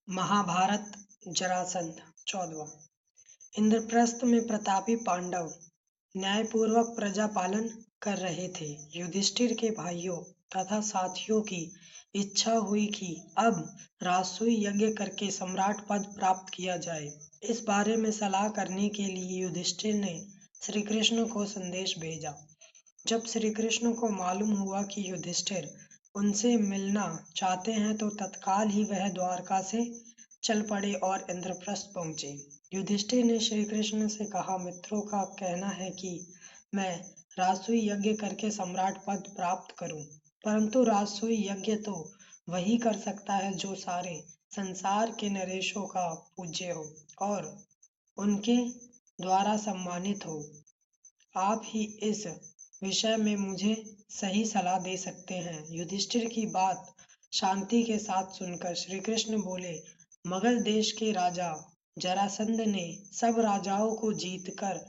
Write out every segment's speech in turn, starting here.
महाभारत जरासंध 14वां। इंद्रप्रस्थ में प्रतापी पांडव न्यायपूर्वक प्रजा पालन कर रहे थे। युधिष्ठिर के भाइयों तथा साथियों की इच्छा हुई कि अब राजसूय यज्ञ करके सम्राट पद प्राप्त किया जाए। इस बारे में सलाह करने के लिए युधिष्ठिर ने श्री कृष्ण को संदेश भेजा। जब श्री कृष्ण को मालूम हुआ कि युधिष्ठिर उनसे मिलना चाहते हैं तो तत्काल ही वह द्वारका से चल पड़े और इंद्रप्रस्थ पहुंचे। युधिष्ठिर ने श्री कृष्ण से कहा, मित्रों का कहना है कि मैं राजसूय यज्ञ करके सम्राट पद प्राप्त करूं, परंतु राजसूय यज्ञ तो वही कर सकता है जो सारे संसार के नरेशों का पूज्य हो और उनके द्वारा सम्मानित हो। आप ही इस विषय में मुझे सही सलाह दे सकते हैं। युधिष्ठिर की बात शांति के साथ सुनकर श्री कृष्ण बोले, मगध देश के राजा जरासंध ने सब राजाओं को जीतकर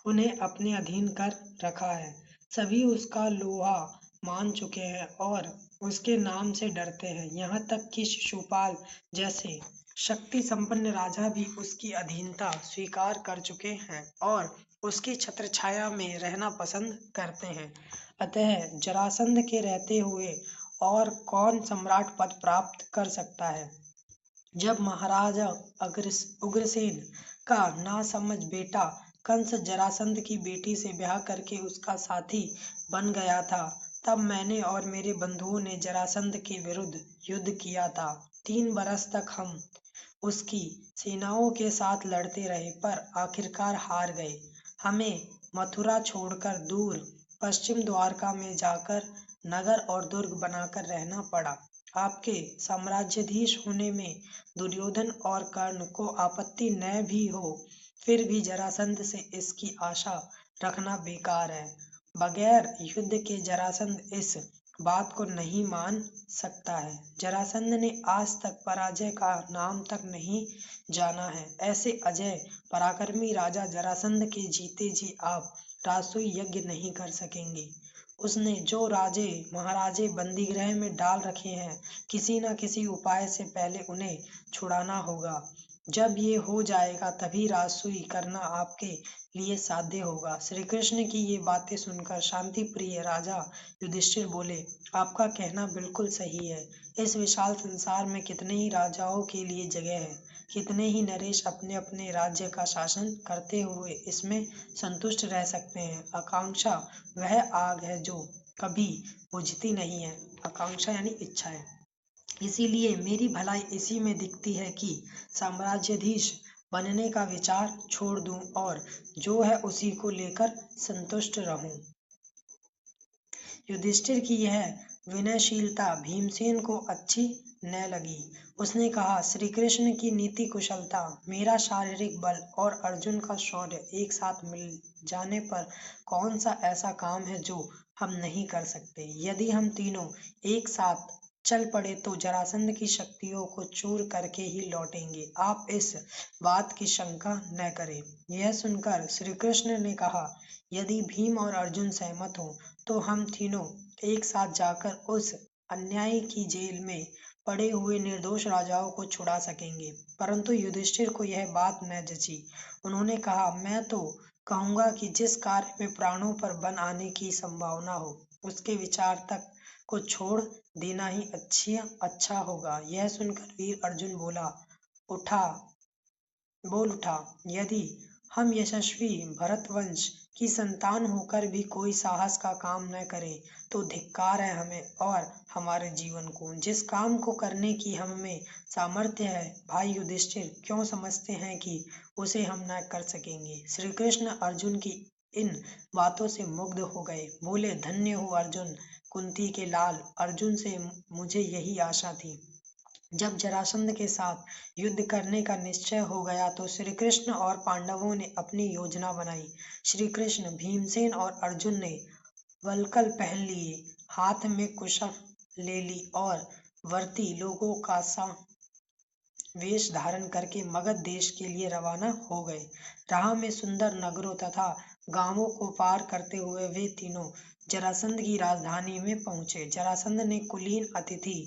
उन्हें अपने अधीन कर रखा है। सभी उसका लोहा मान चुके हैं और उसके नाम से डरते हैं। यहाँ तक कि शिशुपाल जैसे शक्ति संपन्न राजा भी उसकी अधीनता स्वीकार कर चुके हैं और उसकी छत्रछाया में रहना पसंद करते हैं। अतः जरासंध के रहते हुए और कौन सम्राट पद प्राप्त कर सकता है। जब महाराजा उग्रसेन का नासमझ बेटा कंस जरासंध की बेटी से ब्याह करके उसका साथी बन गया था, तब मैंने और मेरे बंधुओं ने जरासंध के विरुद्ध युद्ध किया था। 3 बरस तक हम उसकी सेनाओं के साथ लड़ते रहे, पर आखिरकार हार गए। हमें मथुरा छोड़कर दूर पश्चिम द्वारका में जाकर नगर और दुर्ग बनाकर रहना पड़ा। आपके साम्राज्याधीश होने में दुर्योधन और कर्ण को आपत्ति न भी हो, फिर भी जरासंध से इसकी आशा रखना बेकार है। बगैर युद्ध के जरासंध इस बात को नहीं मान सकता है। जरासंध ने आज तक पराजय का नाम तक नहीं जाना है। ऐसे अजय पराक्रमी राजा जरासंध के जीते जी आप राजसूय यज्ञ नहीं कर सकेंगे। उसने जो राजे महाराजे बंदीगृह में डाल रखे हैं, किसी न किसी उपाय से पहले उन्हें छुड़ाना होगा। जब ये हो जाएगा तभी राजसूय करना आपके लिए साध्य होगा। श्री कृष्ण की ये बातें सुनकर शांति प्रिय राजा युधिष्ठिर बोले, आपका कहना बिल्कुल सही है। इस विशाल संसार में कितने ही राजाओं के लिए जगह है, कितने ही नरेश अपने अपने राज्य का शासन करते हुए इसमें संतुष्ट रह सकते हैं। आकांक्षा वह आग है जो कभी बुझती नहीं है। आकांक्षा यानी इच्छा है। इसीलिए मेरी भलाई इसी में दिखती है कि साम्राज्याधीश बनने का विचार छोड़ दूं और जो है उसी को लेकर संतुष्ट रहूं। युधिष्ठिर की यह विनयशीलता भीमसेन को अच्छी न लगी। उसने कहा, श्री कृष्ण की नीति कुशलता, मेरा शारीरिक बल और अर्जुन का शौर्य एक साथ मिल जाने पर कौन सा ऐसा काम है जो हम नहीं कर सकते। यदि हम तीनों एक साथ चल पड़े तो जरासंध की शक्तियों को चूर करके ही लौटेंगे। आप इस बात की शंका न करें। यह सुनकर श्री कृष्ण ने कहा, यदि भीम और अर्जुन सहमत हों तो हम तीनों एक साथ जाकर उस अन्याय की जेल में पड़े हुए निर्दोष राजाओं को छुड़ा सकेंगे। परंतु युधिष्ठिर को यह बात न जची। उन्होंने कहा, मैं तो कहूंगा कि जिस कार्य में प्राणों पर बन आने की संभावना हो, उसके विचार तक को छोड़ देना ही अच्छा होगा। यह सुनकर वीर अर्जुन बोल उठा, यदि हम यशस्वी भरतवंश की संतान होकर भी कोई साहस का काम न करें तो धिक्कार है हमें और हमारे जीवन को। जिस काम को करने की हम में सामर्थ्य है, भाई युधिष्ठिर क्यों समझते हैं कि उसे हम न कर सकेंगे। श्री कृष्ण अर्जुन की इन बातों से मुग्ध हो गए। बोले, धन्य हो अर्जुन, कुंती के लाल। अर्जुन से मुझे यही आशा थी। जब जरासंध के साथ युद्ध करने का निश्चय हो गया तो श्री कृष्ण और पांडवों ने अपनी योजना बनाई। श्री कृष्ण, भीमसेन और अर्जुन ने वल्कल पहन लिए, हाथ में कुशल ले ली और वर्ती लोगों का सा वेश धारण करके मगध देश के लिए रवाना हो गए। राह में सुंदर नगरों तथा गांवों को पार करते हुए वे तीनों जरासंध की राजधानी में पहुंचे। जरासंध ने कुलीन अतिथि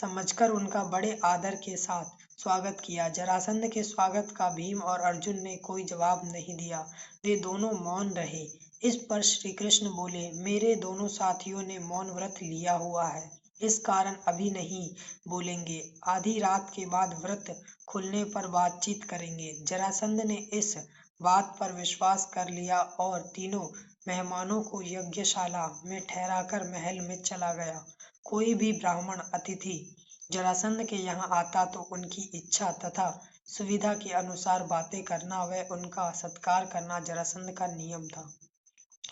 समझकर उनका बड़े आदर के साथ स्वागत किया। जरासंध के स्वागत का भीम और अर्जुन ने कोई जवाब नहीं दिया। वे दोनों मौन रहे। इस पर श्री कृष्ण बोले, मेरे दोनों साथियों ने मौन व्रत लिया हुआ है, इस कारण अभी नहीं बोलेंगे। आधी रात के बाद व्रत खुलने पर बातचीत करेंगे। जरासंध ने इस बात पर विश्वास कर लिया और तीनों मेहमानों को यज्ञशाला में ठहराकर महल में चला गया। कोई भी ब्राह्मण अतिथि जरासंध के यहाँ आता तो उनकी इच्छा तथा सुविधा के अनुसार बातें करना व उनका सत्कार करना जरासंध का नियम था।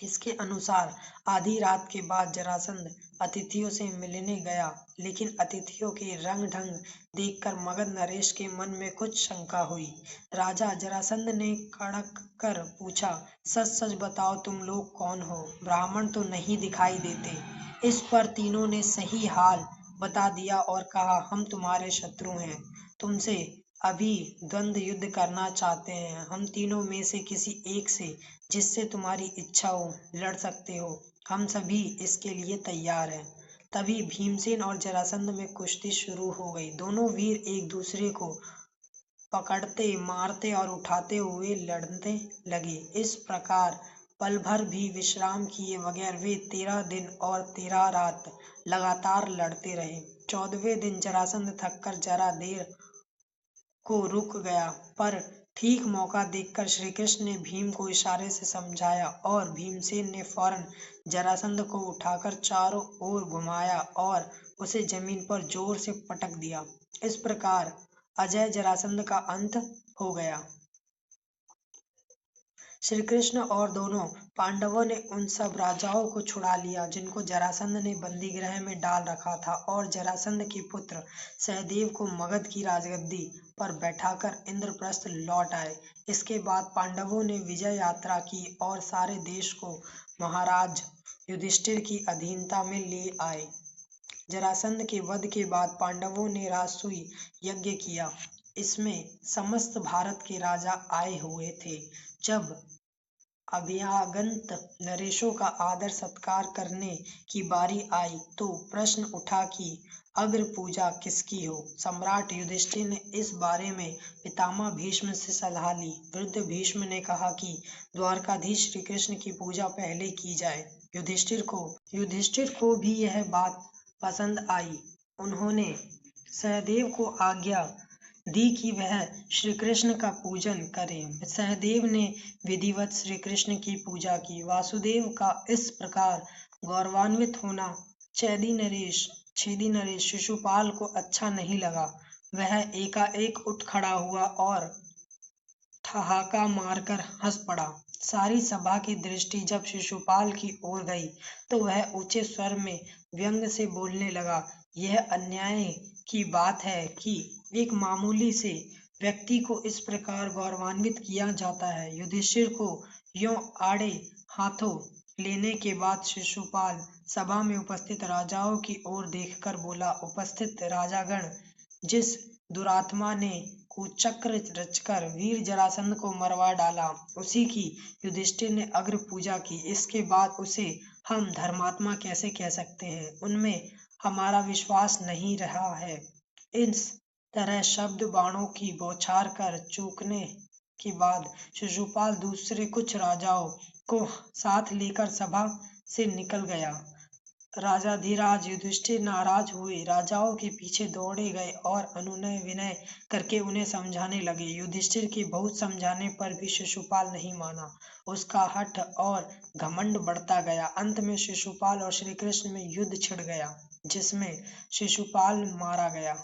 इसके अनुसार आधी रात के बाद जरासंध अतिथियों से मिलने गया, लेकिन अतिथियों के रंग ढंग देखकर मगध नरेश के मन में कुछ शंका हुई। राजा जरासंध ने कड़क कर पूछा, सच सच बताओ, तुम लोग कौन हो? ब्राह्मण तो नहीं दिखाई देते। इस पर तीनों ने सही हाल बता दिया और कहा, हम तुम्हारे शत्रु हैं, तुमसे अभी द्वंद्व युद्ध करना चाहते हैं। हम तीनों में से किसी एक से, जिससे तुम्हारी इच्छा हो, लड़ सकते हो। हम सभी इसके लिए तैयार हैं। तभी भीमसेन और जरासंध में कुश्ती शुरू हो गई। दोनों वीर एक दूसरे को पकड़ते, मारते और उठाते हुए लड़ने लगे। इस प्रकार पल भर भी विश्राम किए बगैर वे 13 दिन और 13 रात लगातार लड़ते रहे। 14वें दिन जरासंध थककर जरा देर को रुक गया, पर ठीक मौका देखकर श्री कृष्ण ने भीम को इशारे से समझाया और भीमसेन ने फौरन जरासंध को उठाकर चारों ओर घुमाया और उसे जमीन पर जोर से पटक दिया। इस प्रकार अजय जरासंध का अंत हो गया। श्री कृष्ण और दोनों पांडवों ने उन सब राजाओं को छुड़ा लिया जिनको जरासंध ने बंदी गृह में डाल रखा था, और जरासंध के पुत्र सहदेव को मगध की राजगद्दी पर बैठाकर इंद्रप्रस्थ लौट आए। इसके बाद पांडवों ने विजय यात्रा की और सारे देश को महाराज युधिष्ठिर की अधीनता में ले आए। जरासंध के वध के बाद पांडवों ने राजसूय यज्ञ किया। इसमें समस्त भारत के राजा आए हुए थे। जब अभ्यागंत नरेशों का आदर सत्कार करने की बारी आई तो प्रश्न उठा कि अग्र पूजा किसकी हो। सम्राट युधिष्ठिर ने इस बारे में पितामह भीष्म से सलाह ली। वृद्ध भीष्म ने कहा कि द्वारकाधीश श्री कृष्ण की पूजा पहले की जाए। युधिष्ठिर को भी यह बात पसंद आई। उन्होंने सहदेव को आज्ञा दी कि वह श्री कृष्ण का पूजन करें। सहदेव ने विधिवत श्री कृष्ण की पूजा की। वासुदेव का इस प्रकार गौरवान्वित होना छेदी नरेश शिशुपाल को अच्छा नहीं लगा। वह एकाएक उठ खड़ा हुआ और ठहाका मारकर हंस पड़ा। सारी सभा की दृष्टि जब शिशुपाल की ओर गई तो वह ऊंचे स्वर में व्यंग से बोलने लगा, यह अन्याय की बात है कि एक मामूली से व्यक्ति को इस प्रकार गौरवान्वित किया जाता है। युधिष्ठिर को यों आड़े हाथों लेने के बाद शिशुपाल सभा में उपस्थित राजाओं की ओर देखकर बोला, उपस्थित राजागण, जिस दुरात्मा ने कुचक्र रचकर वीर जरासंध को मरवा डाला, उसी की युधिष्ठिर ने अग्र पूजा की। इसके बाद उसे हम धर्मात्मा कैसे कह सकते हैं? उनमें हमारा विश्वास नहीं रहा है। इस तरह शब्द बाणों की बौछार कर चूकने के बाद शिशुपाल दूसरे कुछ राजाओं को साथ लेकर सभा से निकल गया। राजाधिराज युधिष्ठिर नाराज हुए, राजाओं के पीछे दौड़े गए और अनुनय विनय करके उन्हें समझाने लगे। युधिष्ठिर के बहुत समझाने पर भी शिशुपाल नहीं माना। उसका हठ और घमंड बढ़ता गया। अंत में शिशुपाल और श्री कृष्ण में युद्ध छिड़ गया, जिसमें शिशुपाल मारा गया।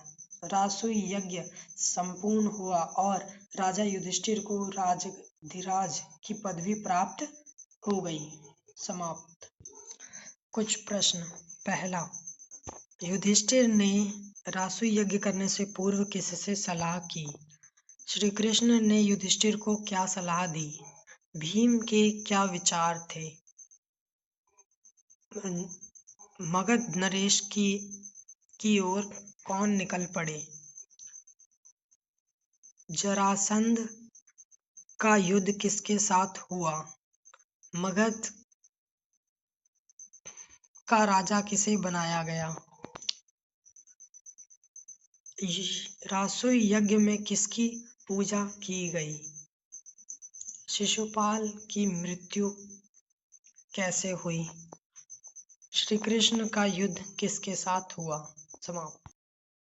राजसूय यज्ञ संपूर्ण हुआ और राजा युधिष्ठिर को राजाधिराज की पदवी प्राप्त हो गई। समाप्त। कुछ प्रश्न। पहला, युधिष्ठिर ने राजसूय यज्ञ करने से पूर्व किससे सलाह की? श्री कृष्ण ने युधिष्ठिर को क्या सलाह दी? भीम के क्या विचार थे? मगध नरेश की ओर कौन निकल पड़े? जरासंध का युद्ध किसके साथ हुआ? मगध का राजा किसे बनाया गया? रासुई यज्ञ में किसकी पूजा की गई? शिशुपाल की मृत्यु कैसे हुई? श्री कृष्ण का युद्ध किसके साथ हुआ? समाप्त।